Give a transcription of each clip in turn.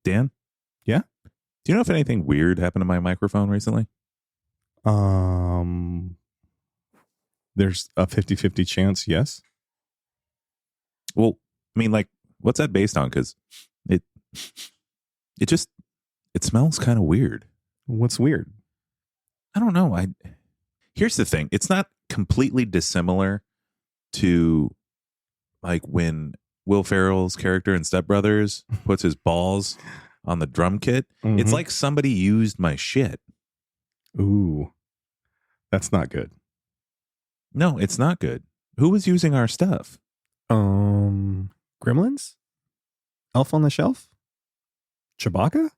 Dan? Yeah? Do you know if anything weird happened to my microphone recently? There's a 50-50 chance, yes. Well, I mean, like, what's that based on? Because it smells kind of weird. What's weird? I don't know. Here's the thing. It's not completely dissimilar to like when Will Ferrell's character in Step Brothers puts his balls on the drum kit. Mm-hmm. It's like somebody used my shit. Ooh, that's not good. No, it's not good. Who was using our stuff? Gremlins? Elf on the Shelf? Chewbacca?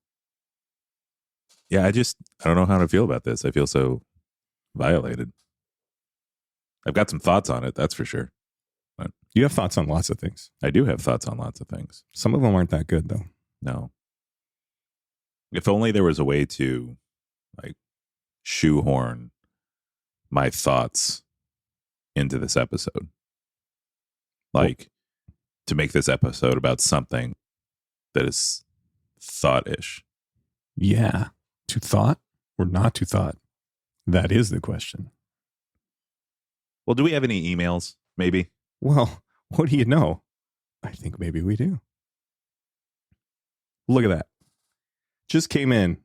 Yeah, I don't know how to feel about this. I feel so violated. I've got some thoughts on it, that's for sure. But You have thoughts on lots of things. I do have thoughts on lots of things. Some of them aren't that good, though. No. If only there was a way to like shoehorn my thoughts into this episode. Like to make this episode about something that is thought-ish. Yeah. To thought or not to thought? That is the question. Well, do we have any emails? Maybe. Well, what do you know? I think maybe we do. Look at that. Just came in.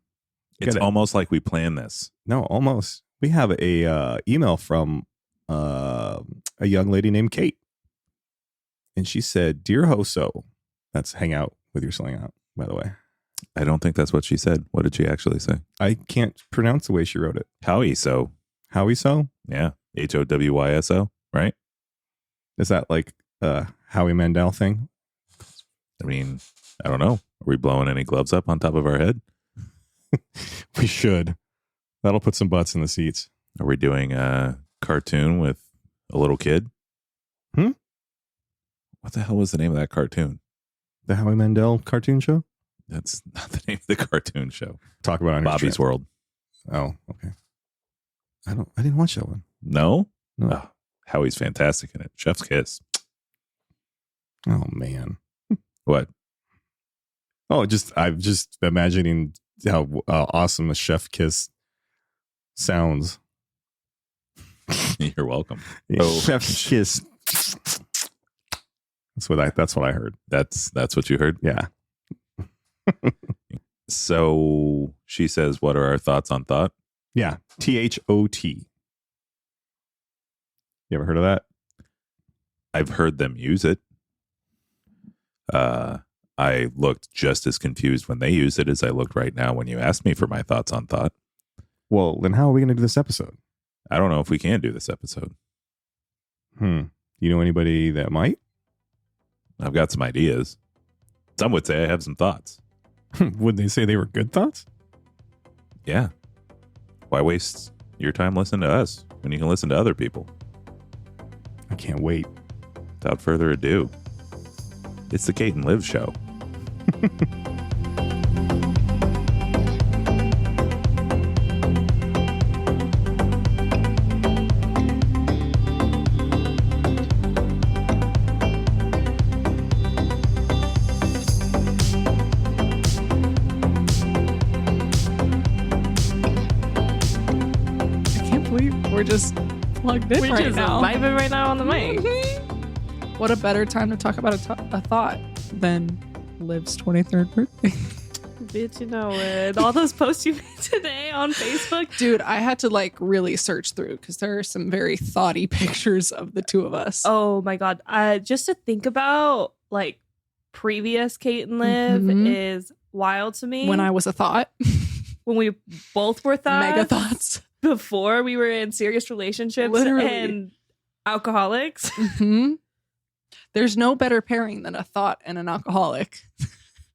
It's almost like we planned this. No, almost. We have a email from a young lady named Kate. And she said, "Dear Hoso," that's hang out with your slang out, by the way. I don't think that's what she said. What did she actually say? I can't pronounce the way she wrote it. Howie so. Howie so? Yeah. HOWYSO, right? Is that like Howie Mandel thing? I mean, I don't know. Are we blowing any gloves up on top of our head? We should. That'll put some butts in the seats. Are we doing a cartoon with a little kid? What the hell was the name of that cartoon? The Howie Mandel cartoon show? That's not the name of the cartoon show. Talk about it on Bobby's World. Oh, okay. I didn't watch that one. No? No. Oh, Howie's fantastic in it. Chef's kiss. Oh man. What? Oh, I'm just imagining how awesome a chef kiss sounds. You're welcome. Chef kiss. That's what I heard. That's what you heard? Yeah. So she says, what are our thoughts on Thot? Yeah. THOT. You ever heard of that? I've heard them use it. I looked just as confused when they used it as I looked right now when you asked me for my thoughts on Thot. Well, then how are we going to do this episode? I don't know if we can do this episode. You know anybody that might? I've got some ideas. Some would say I have some thoughts. Would they say they were good thoughts? Yeah. Why waste your time listening to us when you can listen to other people? I can't wait. Without further ado, it's the Kate and Liv show. We're just plugged in right now. We're just vibing right now on the mic. What a better time to talk about a thought than Liv's 23rd birthday. Bitch, you know it. All those posts you made today on Facebook. Dude, I had to like really search through because there are some very thoughty pictures of the two of us. Oh my God. Just to think about like previous Kate and Liv is wild to me. When I was a thought. When we both were thoughts. Mega thoughts. Before we were in serious relationships. Literally. And alcoholics. There's no better pairing than a thought and an alcoholic.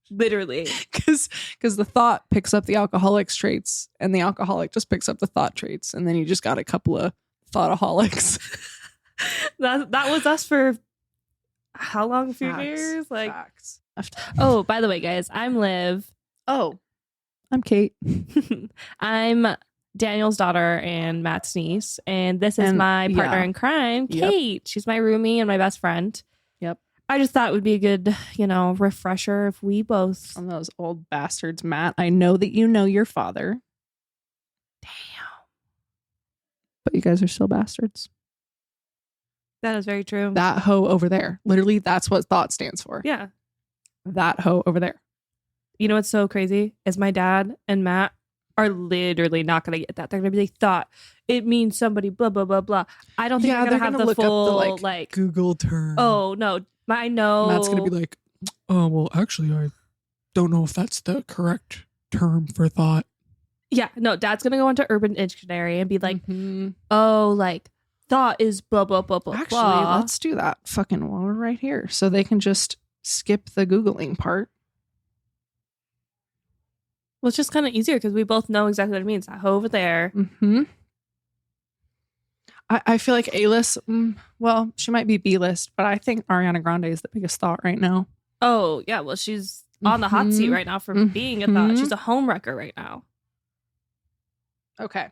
Literally. Because the thought picks up the alcoholic's traits and the alcoholic just picks up the thought traits. And then you just got a couple of thoughtaholics. that was us for how long? A few Facts. years? Like, Facts. Oh, by the way, guys, I'm Liv. Oh, I'm Kate. I'm Daniel's daughter and Matt's niece. And this is my partner in crime, Kate. Yep. She's my roomie and my best friend. Yep. I just thought it would be a good, refresher if we both. On those old bastards, Matt. I know that you know your father. Damn. But you guys are still bastards. That is very true. That hoe over there. Literally, that's what Thot stands for. Yeah. That hoe over there. You know what's so crazy is my dad and Matt are literally not going to get that. They're going to be like, Thot, it means somebody, blah, blah, blah, blah. I don't think they're going to have the look full, up the, Google term. Oh, no. I know. Matt's going to be like, oh, well, actually, I don't know if that's the correct term for Thot. Yeah. No, Dad's going to go into Urban Dictionary and be like, mm-hmm. oh, like, Thot is blah, blah, blah, blah, actually, blah. let's do that fucking while we're right here. So they can just skip the Googling part. Well, it's just kind of easier because we both know exactly what it means. That hoe over there. Mm-hmm. I feel like A-list, well, she might be B-list, but I think Ariana Grande is the biggest Thot right now. Oh, yeah. Well, she's on the hot seat right now for being a Thot. She's a homewrecker right now. Okay.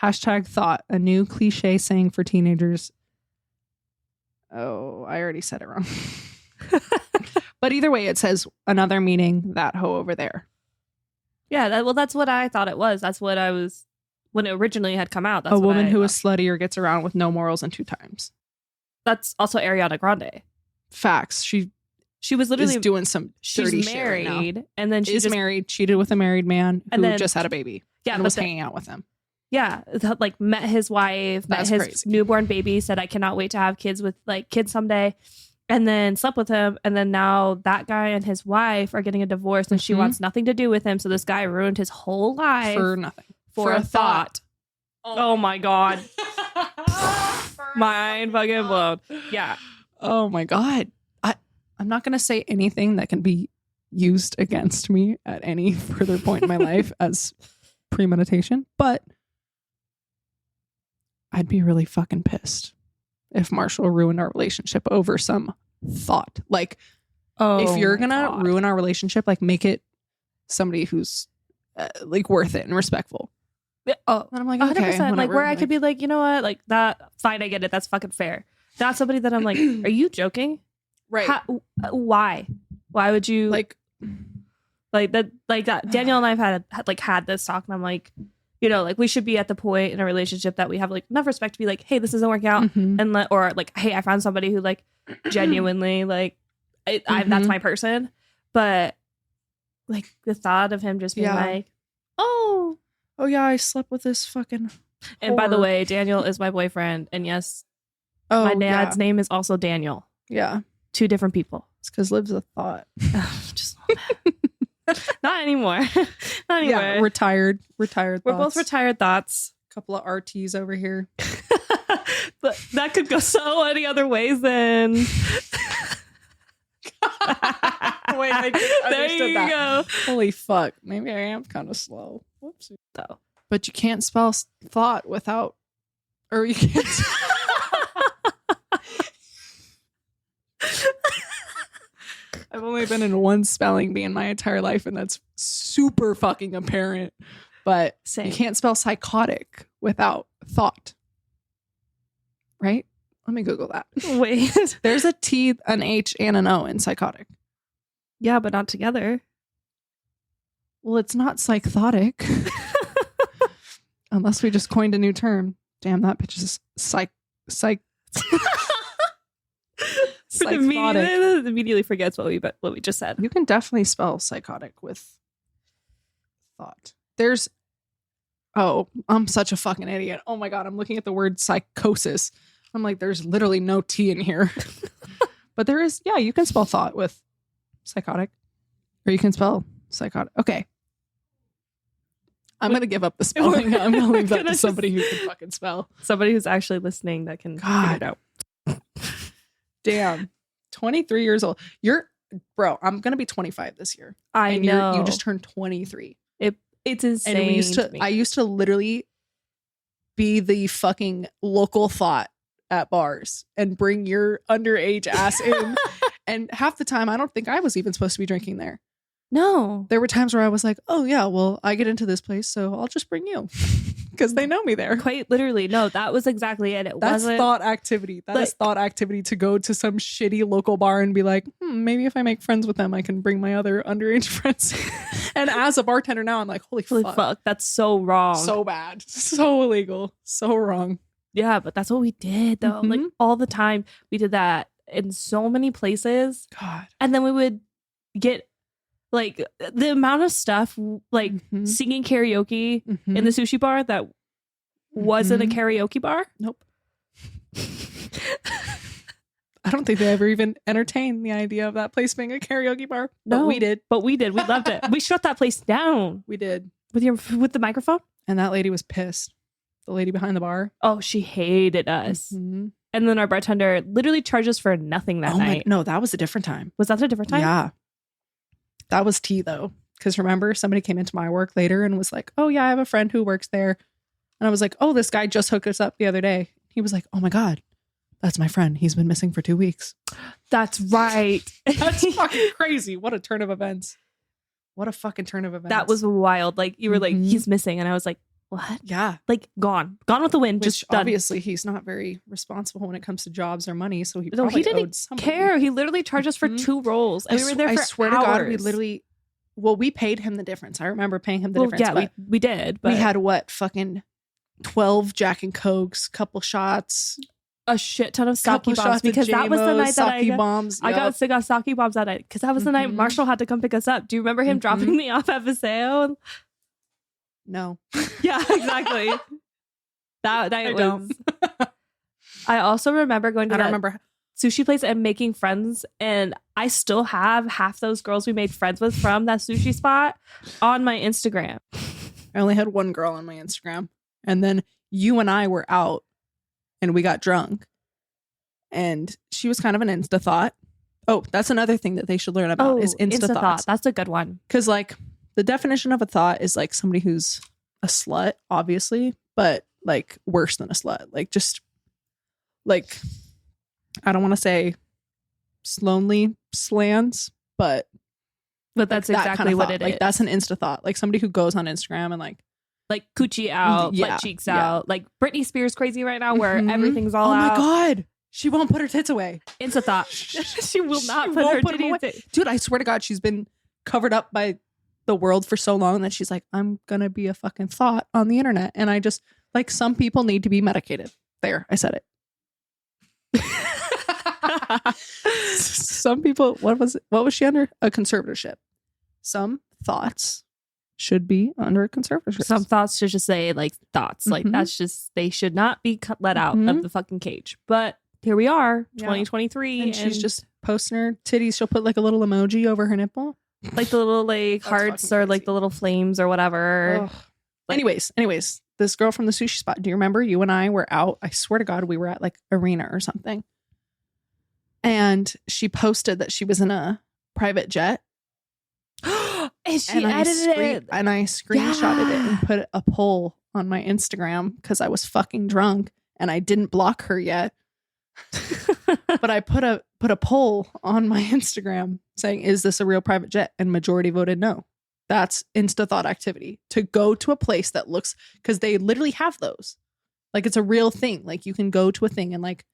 Hashtag Thot, a new cliche saying for teenagers. Oh, I already said it wrong. But either way, it says another meaning, that hoe over there. Yeah, that's what I thought it was. That's what I was, when it originally had come out. That's a what woman I who thought. is slutty or gets around with no morals and 2 times. That's also Ariana Grande. Facts. She was literally is doing some dirty she's shit right now. married, and then she is just married, cheated with a married man who And then- just had a baby. Yeah, and but was then- hanging out with him. Yeah, like met his wife, met That's his crazy. newborn baby, said I cannot wait to have kids someday, and then slept with him, and then now that guy and his wife are getting a divorce, and she Mhm. wants nothing to do with him. So this guy ruined his whole life For nothing. for a thought. Oh my god, mind fucking blown. Yeah, Oh my God. I'm not going to say anything that can be used against me at any further point in my life as premeditation, but I'd be really fucking pissed if Marshall ruined our relationship over some thought. Like, if you're going to ruin our relationship, like, make it somebody who's like worth it and respectful. oh, And I'm like, 100%. okay, Like whatever. where I could be like, you know what, like that. Fine, I get it. That's fucking fair. That's somebody that I'm like, are you joking? right. Why? Why would you Like, that? Danielle and I've had this talk, and I'm like, like we should be at the point in a relationship that we have like enough respect to be like, hey, this isn't working out, mhm. and or like, hey, I found somebody who like genuinely like, that's Mhm. my person. But like the thought of him just being Yeah. like, oh yeah, I slept with this fucking. and by the whore. way, Daniel is my boyfriend, and yes, Oh, my dad's name is also Daniel. Yeah. 2 different people. It's because Liv's a thought. Just not anymore. Not anymore. Yeah, retired. We're both thoughts. retired thoughts. Couple of RTs over here. But that could go so many other ways then. Wait, I just there understood you that. go. Holy fuck. Maybe I am kind of slow. Whoopsie. So. But you can't spell thought without, or you can't. I've only been in one spelling bee in my entire life, and that's super fucking apparent. But Same. you can't spell psychotic without thought. Right? Let me Google that. Wait. There's a T, an H, and an O in psychotic. Yeah, but not together. Well, it's not psychotic. Unless we just coined a new term. Damn, that bitch is psychotic. Immediately forgets what we just said. You can definitely spell psychotic with thought. I'm such a fucking idiot. Oh my God, I'm looking at the word psychosis. I'm like, there's literally no T in here. But there is, yeah, you can spell thought with psychotic. Or you can spell psychotic. Okay. I'm going to give up the spelling. I'm going to leave that to somebody who can fucking spell. Somebody who's actually listening that can figure it out. Damn. 23 years old. Bro, I'm going to be 25 this year. I And know. you just turned 23. It's insane. And I used to literally be the fucking local thought at bars and bring your underage ass in. And half the time, I don't think I was even supposed to be drinking there. No. There were times where I was like, oh yeah, well, I get into this place, so I'll just bring you. because they know me there. Quite literally. No, that was exactly it. That's thought activity. That is thought activity to go to some shitty local bar and be like, maybe if I make friends with them, I can bring my other underage friends. And as a bartender now, I'm like, holy fuck. That's so wrong. So bad. So illegal. So wrong. Yeah, but that's what we did though. Like all the time. We did that in so many places. God. And then we would get like the amount of stuff like singing karaoke in the sushi bar that wasn't a karaoke bar. Nope. I don't think they ever even entertained the idea of that place being a karaoke bar. But we did. But we did. We loved it. We shut that place down. We did. With the microphone. And that lady was pissed. The lady behind the bar. Oh, she hated us. And then our bartender literally charged us for nothing that night. No, that was a different time. Was that a different time? Yeah. That was tea though. Because remember, somebody came into my work later and was like, oh yeah, I have a friend who works there. And I was like, oh, this guy just hooked us up the other day. He was like, oh my God, that's my friend. He's been missing for 2 weeks. That's right. That's fucking crazy. What a turn of events. What a fucking turn of events. That was wild. Like you were like, he's missing. And I was like, what? Yeah. Like gone with the wind. Which just done. obviously he's not very responsible when it comes to jobs or money. So he didn't care. He literally charged us for 2 rolls. And we were there for I swear hours. to God, we literally, we paid him the difference. I remember paying him the difference. Yeah, we did. But we had what? Fucking 12 Jack and Cokes, couple shots. A shit ton of sake bombs because that was the night that I got sake bombs that night because that was the night Marshall had to come pick us up. Do you remember him dropping me off at Paseo? No. Yeah, exactly. that night was. I also remember going to that sushi place and making friends, and I still have half those girls we made friends with from that sushi spot on my Instagram. I only had one girl on my Instagram, and then you and I were out. And we got drunk. And she was kind of an Insta thought. Oh, that's another thing that they should learn about is Insta thoughts. That's a good one. Because like the definition of a thought is like somebody who's a slut, obviously, but like worse than a slut. Like just like, I don't want to say lonely slans, but that's like exactly that kind of what thought. it like, is. That's an Insta thought. Like somebody who goes on Instagram and like coochie out, butt cheeks out. Like Britney Spears crazy right now where everything's all out. Oh my God. She won't put her tits away. Insta thought. She will not put her titties away. Dude, I swear to God, she's been covered up by the world for so long that she's like, I'm going to be a fucking thought on the internet. And I just, like, some people need to be medicated. There, I said it. Some people, what was she under? A conservatorship. Some thoughts should be under a conservatorship. Some thoughts should just say like thoughts. Like that's just, they should not be let out of the fucking cage. But here we are, 2023. And she's just posting her titties. She'll put like a little emoji over her nipple. Like the little like hearts or like the little flames or whatever. Like, anyways, this girl from the sushi spot, do you remember you and I were out? I swear to God, we were at like Arena or something. And she posted that she was in a private jet. And she edited it. And I screenshotted it and put a poll on my Instagram because I was fucking drunk and I didn't block her yet. But I put a poll on my Instagram saying, is this a real private jet? And majority voted no. That's Insta thought activity. To go to a place that looks, because they literally have those. Like it's a real thing. Like you can go to a thing and like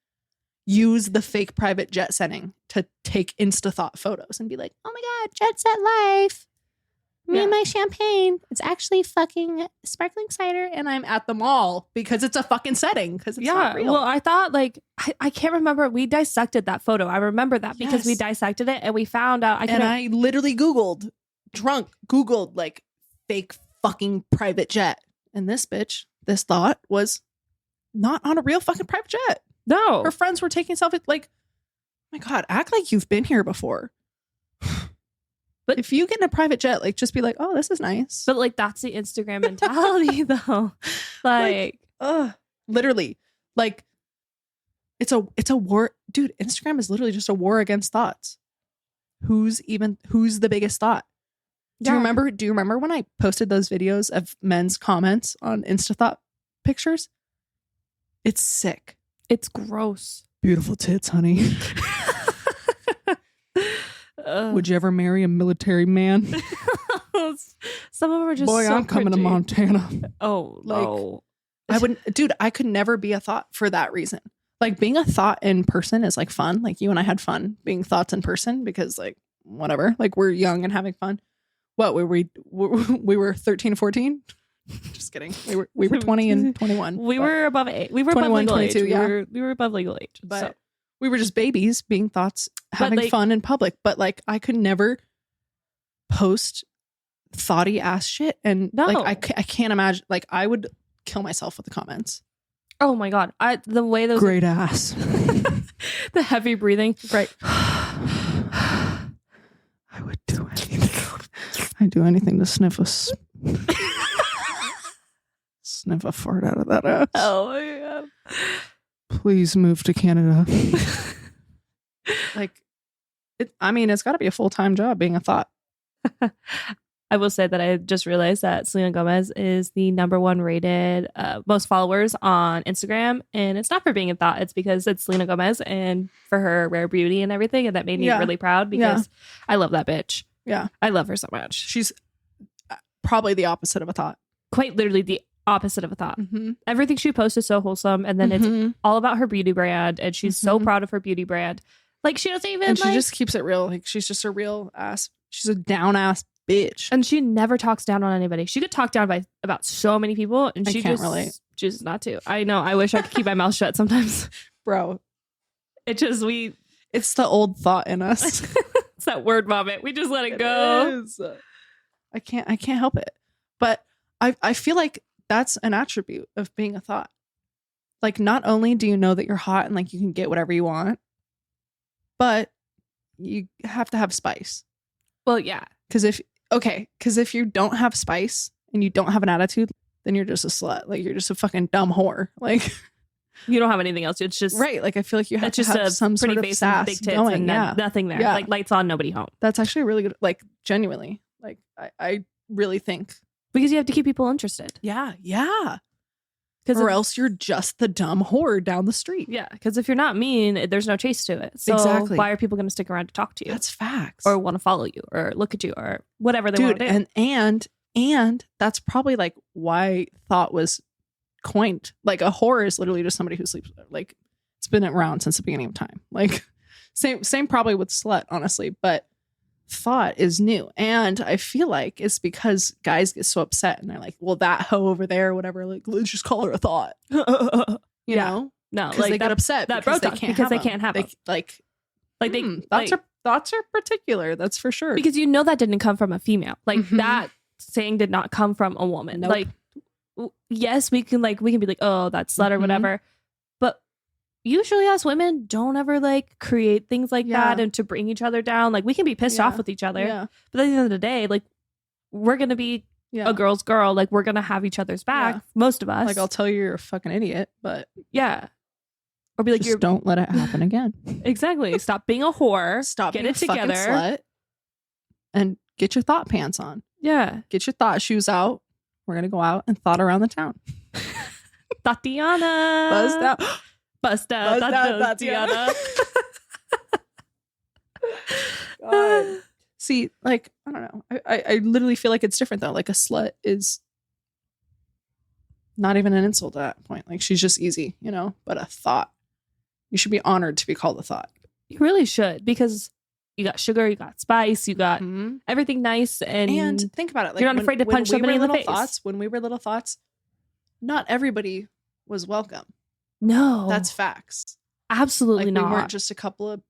use the fake private jet setting to take Insta thought photos and be like, oh my God, jet set life. Me and my champagne. It's actually fucking sparkling cider. And I'm at the mall because it's a fucking setting. Because it's not real. Well, I thought like, I can't remember. We dissected that photo. I remember that because we dissected it and we found out. I literally Googled like fake fucking private jet. And this thought was not on a real fucking private jet. No. Her friends were taking selfies. Like, oh my God, act like you've been here before. But if you get in a private jet, like just be like, oh, this is nice. But like that's the Instagram mentality though. Like literally. Like it's a war. Dude, Instagram is literally just a war against thoughts. Who's the biggest thought? Do you remember when I posted those videos of men's comments on Insta thought pictures? It's sick. It's gross. Beautiful tits, honey. Would you ever marry a military man? Some of them are just boy, so I'm coming to cringy. Montana. Oh, like, no. I could never be a thought for that reason. Like being a thought in person is like fun. Like you and I had fun being thoughts in person because like whatever, like we're young and having fun. What were we? We were 13, 14. Just kidding. We were 20 and 21. We were above 8. We were 21, above legal 22, age. yeah. We were above legal age. But So. we were just babies being thoughts, having like, fun in public. But like I could never post thoughty ass shit. And No. like I can't imagine. Like I would kill myself with the comments. Oh my God. The way those Great ass. the heavy breathing. Right. I would do anything. I'd do anything to sniff a fart out of that ass. Oh my God. Please move to Canada. Like, it's got to be a full-time job being a thought. I will say that I just realized that Selena Gomez is the #1 rated most followers on Instagram. And it's not for being a thought. It's because it's Selena Gomez and for her rare beauty and everything. And that made me really proud because I love that bitch. Yeah. I love her so much. She's probably the opposite of a thought. Quite literally the opposite of a thought. Mm-hmm. Everything she posts is so wholesome. And then it's all about her beauty brand. And she's so proud of her beauty brand. Like she doesn't even And she just keeps it real. Like she's just a real ass. She's a down ass bitch. And she never talks down on anybody. She could talk down about so many people, and she can't just relate. chooses not to. I know. I wish I could keep my mouth shut sometimes. Bro, It's the old thought in us. it's that word vomit. We just let it go. Is. I can't help it. But I feel like that's an attribute of being a thought. Like not only do you know that you're hot and like you can get whatever you want, but you have to have spice. Well, yeah. Because if you don't have spice and you don't have an attitude, then you're just a slut. Like you're just a fucking dumb whore. Like You don't have anything else. It's just right. Like I feel like you have it's to just have a some pretty sort of face sass and big tits going. and Yeah, nothing there. Yeah. Like lights on, nobody home. that's actually really good. Like genuinely, like I really think. Because you have to keep people interested. Yeah. Because Or else you're just the dumb whore down the street. Yeah, because if you're not mean, there's no chase to it. So Exactly. why are people going to stick around to talk to you? That's facts. or want to follow you or look at you or whatever they want Dude, to do. and that's probably like why thought was coined. Like a whore is literally just somebody who sleeps. Like it's been around since the beginning of time. Like same probably with slut, honestly. But thought is new, and I feel like it's because guys get so upset and they're like, well, that hoe over there or whatever, like let's just call her a thought. You know, No, because they get upset that because bro they talk, can't because they have 'em. can't have they, them. like Like they thoughts are particular. That's for sure. because you know that didn't come from a female. Like Mhm. that saying did not come from a woman. Nope. Like yes, we can be like, oh, that's slut or Mhm. whatever. But usually us women don't ever like create things like that and to bring each other down. Like we can be pissed off with each other. Yeah. But at the end of the day, like we're gonna be a girl's girl. Like we're gonna have each other's back. Yeah. Most of us. Like I'll tell you you're a fucking idiot, but yeah. Or be like, just don't let it happen again. exactly. Stop being a whore. Stop Get being it a fucking together. slut, and get your thought pants on. Yeah. Get your thought shoes out. We're gonna go out and thought around the town. Tatiana. Buzzed out. Bust out. Buzzed out, Tatiana. God. See, like, I don't know. I literally feel like it's different though. Like a slut is not even an insult at that point. Like she's just easy, you know? But a thought. You should be honored to be called a thought. You really should, because you got sugar, you got spice, you got Mhm. everything nice, and think about it. Like you're not afraid to punch when we somebody were in the little face. Thoughts, when we were little thoughts, not everybody was welcome. no, That's facts. absolutely Like not. we weren't just a couple of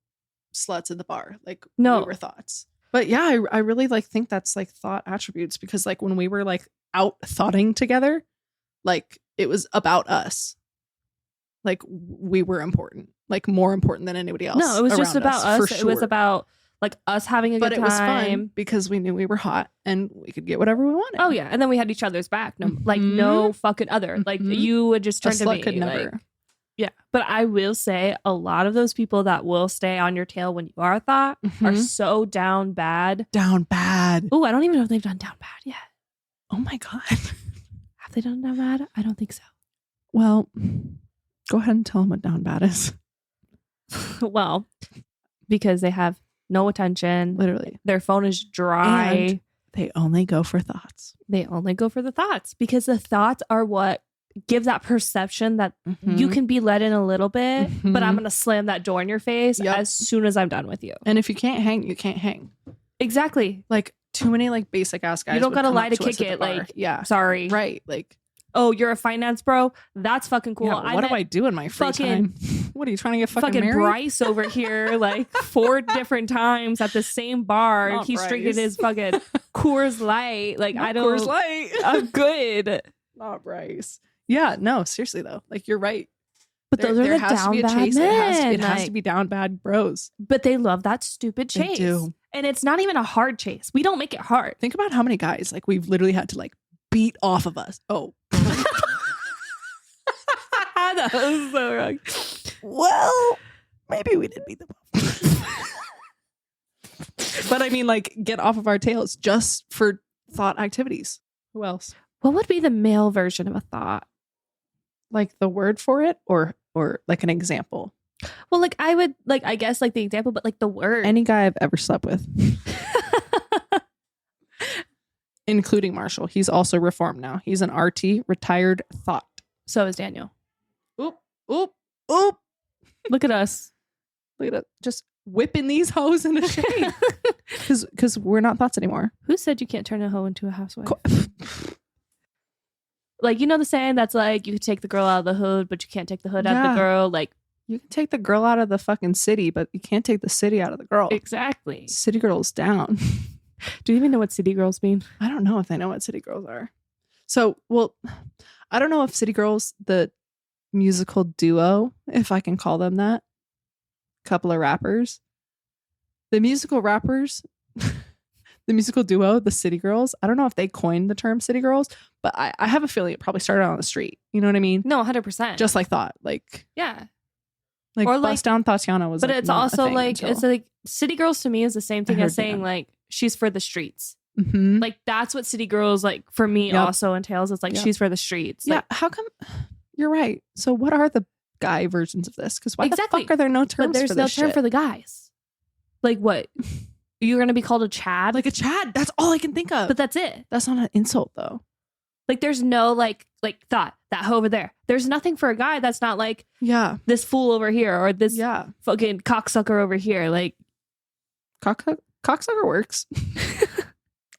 sluts at the bar. Like No. we were thoughts. But yeah, I really like think that's like thought attributes, because like when we were like out thoughting together, like it was about us. Like we were important, like more important than anybody else. No, it was just around about us. for It was sure. about like us having a But good it was fun time. because we knew we were hot and we could get whatever we wanted. Oh yeah, and then we had each other's back. No, like no fucking other. Like Mhm. you would just a turn to slut me. could like, never. yeah, but I will say a lot of those people that will stay on your tail when you are a thought are Mhm. so down bad. Down bad. Oh, I don't even know if they've done down bad yet. Oh my God. Have they done down bad? I don't think so. Well, go ahead and tell them what down bad is. Well, because they have no attention. Literally. Their phone is dry. And they only go for thoughts. They only go for the thoughts because the thoughts are what give that perception that you can be let in a little bit, but I'm going to slam that door in your face as soon as I'm done with you. And if you can't hang, you can't hang. Exactly. Like too many like basic ass guys. You don't got to lie to kick it. Like, sorry. Right. Like, oh, you're a finance bro? That's fucking cool. Yeah, what do I do in my free time? What are you trying to get fucking married? Bryce over here, like 4 different times at the same bar. Not He's Bryce. drinking his fucking Coors Light. Like, Not I don't. Coors Light. I'm good. Not Bryce. Yeah, no, seriously though. Like, you're right. But those are the down bad men. It has to be down bad bros. But they love that stupid chase. They do. And it's not even a hard chase. We don't make it hard. Think about how many guys like we've literally had to like beat off of us. Oh. That was so wrong. Well, maybe we did beat them off. But I mean, like, get off of our tails just for thought activities. Who else? What would be the male version of a thought? Like the word for it, or like an example? Well, like I would like, I guess like the example, but like the word. Any guy I've ever slept with. Including Marshall. He's also reformed now. He's an RT, retired thought. So is Daniel. Oop, oop, oop. Look at us. Look at us. Just whipping these hoes into shape. Because we're not thoughts anymore. Who said you can't turn a hoe into a housewife? Like, you know the saying that's like, you can take the girl out of the hood, but you can't take the hood out of the girl. Like, you can take the girl out of the fucking city, but you can't take the city out of the girl. Exactly. City girls down. Do you even know what city girls mean? I don't know if they know what city girls are. So, well, I don't know if city girls, the musical duo, if I can call them that, couple of rappers, the musical rappers, the musical duo, the city girls, I don't know if they coined the term city girls, but I have a feeling it probably started on the street. You know what I mean? No, 100%. Just like Thot. Like, yeah. Like, or Bust Down Tatiana was, but like, it's not a also thing like, until... it's like city girls to me is the same thing as saying that. like, she's for the streets. Mm-hmm. Like, that's what city girls, like, for me also entails. It's like, she's for the streets. Yeah. Like, How come? You're right. So what are the guy versions of this? Because why the fuck are there no terms but there's for no this term shit? for the guys. Like, what? You're going to be called a Chad? Like a Chad. That's all I can think of. But that's it. That's not an insult, though. Like, there's no, like Thot, that hoe over there. There's nothing for a guy that's not like, this fool over here or this fucking cocksucker over here. Like, cocksucker works.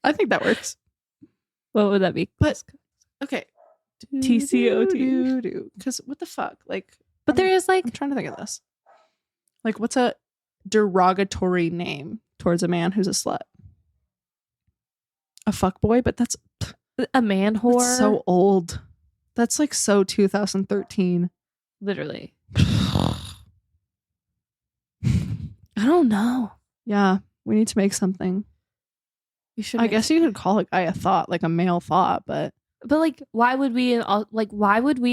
I think that works. What would that be? But, okay. TCOT. Because what the fuck? Like, but there is like, I'm trying to think of this. Like, what's a derogatory name towards a man who's a slut? A fuckboy? But that's a man whore. That's so old. That's like so 2013. Literally. I don't know. Yeah, we need to make something. You should. I guess you could call a guy a thought, like a male thought, but like, why would we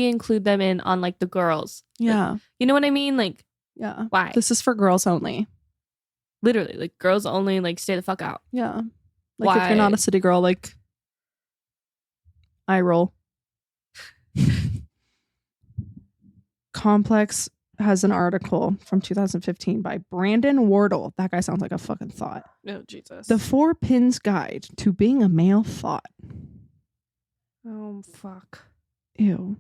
include them in on like the girls? Yeah, like, you know what I mean? Like, yeah, why? This is for girls only. Literally, like girls only. Like, stay the fuck out. Yeah, like if you're not a city girl, like I roll. Complex has an article from 2015 by Brandon Wardle. That guy sounds like a fucking thought. Oh, Jesus. The 4 Pins Guide to Being a Male Thought. Oh, fuck. Ew.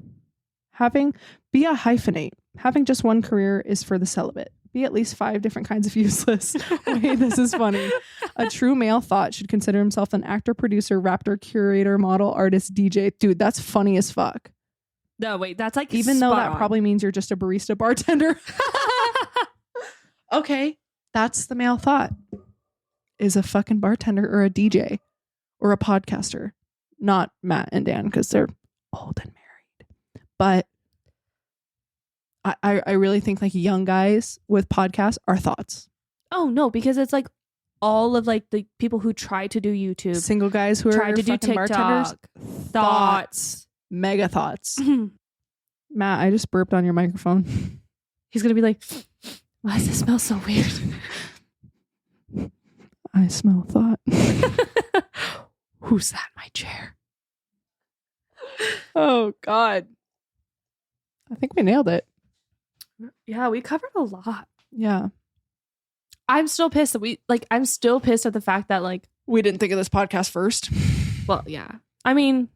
Be a hyphenate. Having just one career is for the celibate. Be at least 5 different kinds of useless. Wait, this is funny. A true male thought should consider himself an actor, producer, rapper, curator, model, artist, DJ. Dude, that's funny as fuck. No, wait, that's like even though that probably means you're just a barista bartender. Okay, that's the male thought. Is a fucking bartender or a DJ or a podcaster. Not Matt and Dan because they're old and married. But I really think like young guys with podcasts are thoughts. Oh no, because it's like all of like the people who try to do YouTube, single guys who try are to do TikTok, bartenders, thoughts, mega thoughts. Matt, I just burped on your microphone. He's gonna be like, why does it smell so weird? I smell thought. Who sat in my chair? Oh God. I think we nailed it. Yeah, we covered a lot. Yeah. I'm still pissed that I'm still pissed at the fact that like we didn't think of this podcast first. Well, yeah. I mean,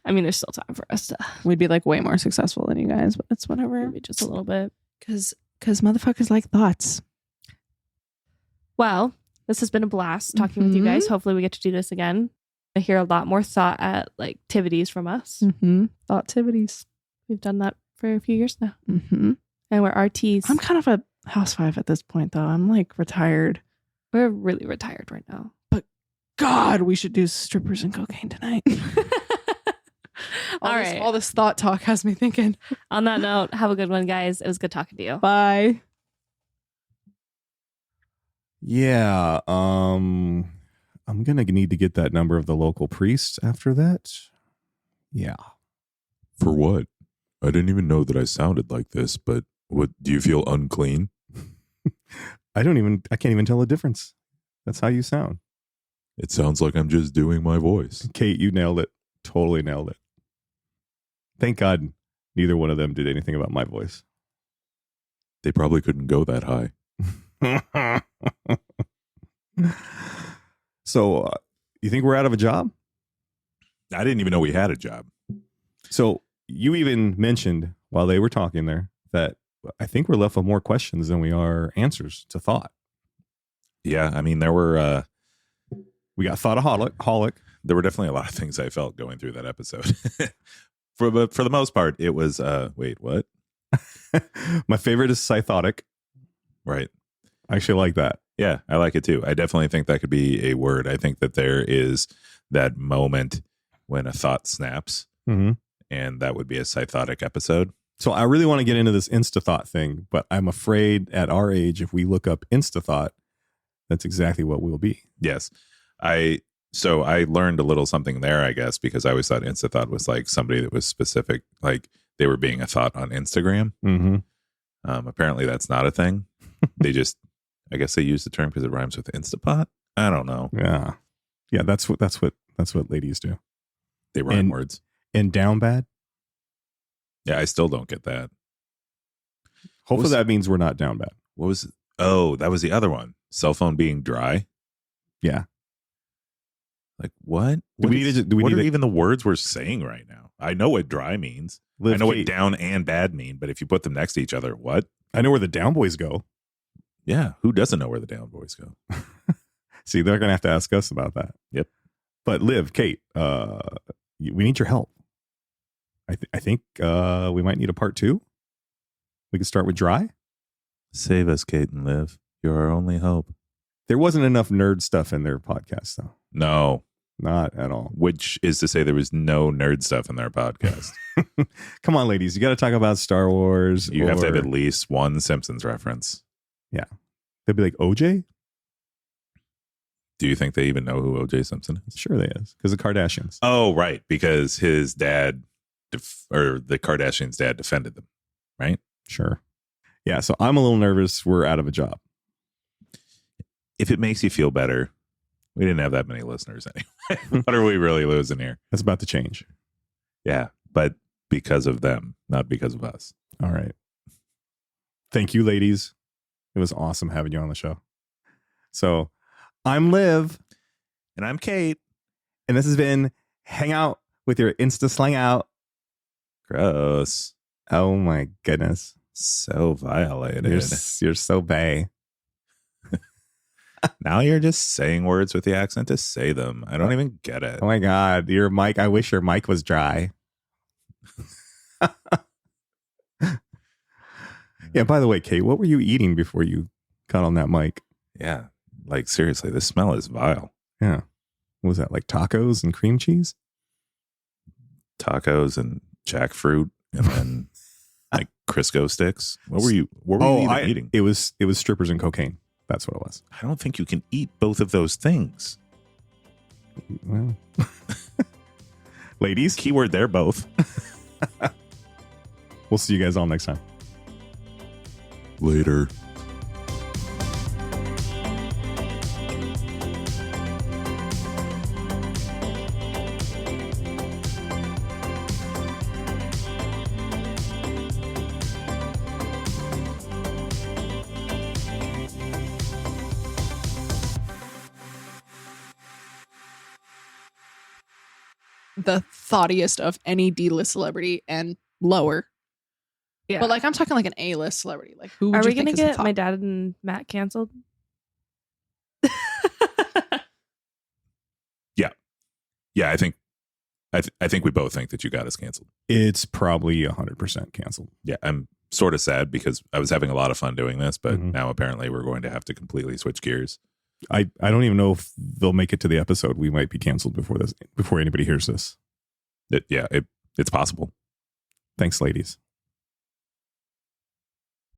I mean, there's still time for us to. We'd be like way more successful than you guys, but it's whatever. Maybe just a little bit. Because motherfuckers like thoughts. Well, this has been a blast talking with you guys. Hopefully we get to do this again. I hear a lot more thought at like activities from us. Thoughtivities. We've done that for a few years now. And we're RTs. I'm kind of a housewife at this point, though. I'm like retired. We're really retired right now. But God, we should do strippers and cocaine tonight. All this thought talk has me thinking. On that note, have a good one, guys. It was good talking to you. Bye. Yeah. I'm going to need to get that number of the local priest after that. Yeah. For what? I didn't even know that I sounded like this, but what, do you feel unclean? I can't even tell the difference. That's how you sound. It sounds like I'm just doing my voice. Kate, you nailed it. Totally nailed it. Thank God neither one of them did anything about my voice. They probably couldn't go that high. So, you think we're out of a job? I didn't even know we had a job. So, you even mentioned while they were talking there that I think we're left with more questions than we are answers to thought. Yeah, I mean, there were... we got thoughtaholic. There were definitely a lot of things I felt going through that episode. For the most part, it was... wait, what? My favorite is scythotic. Right. I actually like that. Yeah, I like it too. I definitely think that could be a word. I think that there is that moment when a thought snaps, and that would be a scythotic episode. So I really want to get into this Insta-thought thing, but I'm afraid at our age, if we look up Insta-thought, that's exactly what we'll be. Yes. So I learned a little something there, I guess, because I always thought Insta-thought was like somebody that was specific, like they were being a thought on Instagram. Apparently that's not a thing. They just, I guess they use the term because it rhymes with Instapot. I don't know. Yeah. That's what ladies do. They rhyme words. And down bad. Yeah, I still don't get that. Hopefully that means we're not down bad. What was? Oh, that was the other one. Cell phone being dry. Yeah. Like what? What are even the words we're saying right now? I know what dry means. I know what down and bad mean, but if you put them next to each other, what? I know where the down boys go. Yeah, who doesn't know where the down boys go? See, they're going to have to ask us about that. Yep. But Liv, Kate, we need your help. I think we might need a part 2. We can start with dry. Save us, Kate and Liv. You're our only hope. There wasn't enough nerd stuff in their podcast, though. No. Not at all. Which is to say there was no nerd stuff in their podcast. Come on, ladies. You got to talk about Star Wars. You have to have at least one Simpsons reference. Yeah. They'd be like, OJ? Do you think they even know who OJ Simpson is? Sure they is. Because the Kardashians. Oh, right. Because his dad, or the Kardashians' dad defended them. Right? Sure. Yeah. So I'm a little nervous we're out of a job. If it makes you feel better, we didn't have that many listeners anyway. What are we really losing here? That's about to change. Yeah. But because of them, not because of us. All right. Thank you, ladies. It was awesome having you on the show. So I'm Liv. And I'm Kate. And this has been Hang Out with your Insta Slang Out. Gross. Oh my goodness. So violated. You're so bae. Now you're just saying words with the accent to say them. I don't even get it. Oh my God. Your mic. I wish your mic was dry. Yeah, by the way, Kate, what were you eating before you got on that mic? Yeah. Like, seriously, the smell is vile. Yeah. What was that, like tacos and cream cheese? Tacos and jackfruit and then like Crisco sticks. What were you even eating? It was strippers and cocaine. That's what it was. I don't think you can eat both of those things. Well, ladies, keyword there, both. We'll see you guys all next time. Later. the thoughtiest of any D-list celebrity and lower. Yeah. But like I'm talking like an A-list celebrity. Like who would Are you we gonna think is the get top? my dad and Matt canceled? Yeah, I think we both think that you got us canceled. It's probably 100% canceled. Yeah, I'm sort of sad because I was having a lot of fun doing this, but Mhm. now apparently we're going to have to completely switch gears. I don't even know if they'll make it to the episode. We might be canceled before anybody hears this. It's possible. Thanks, ladies.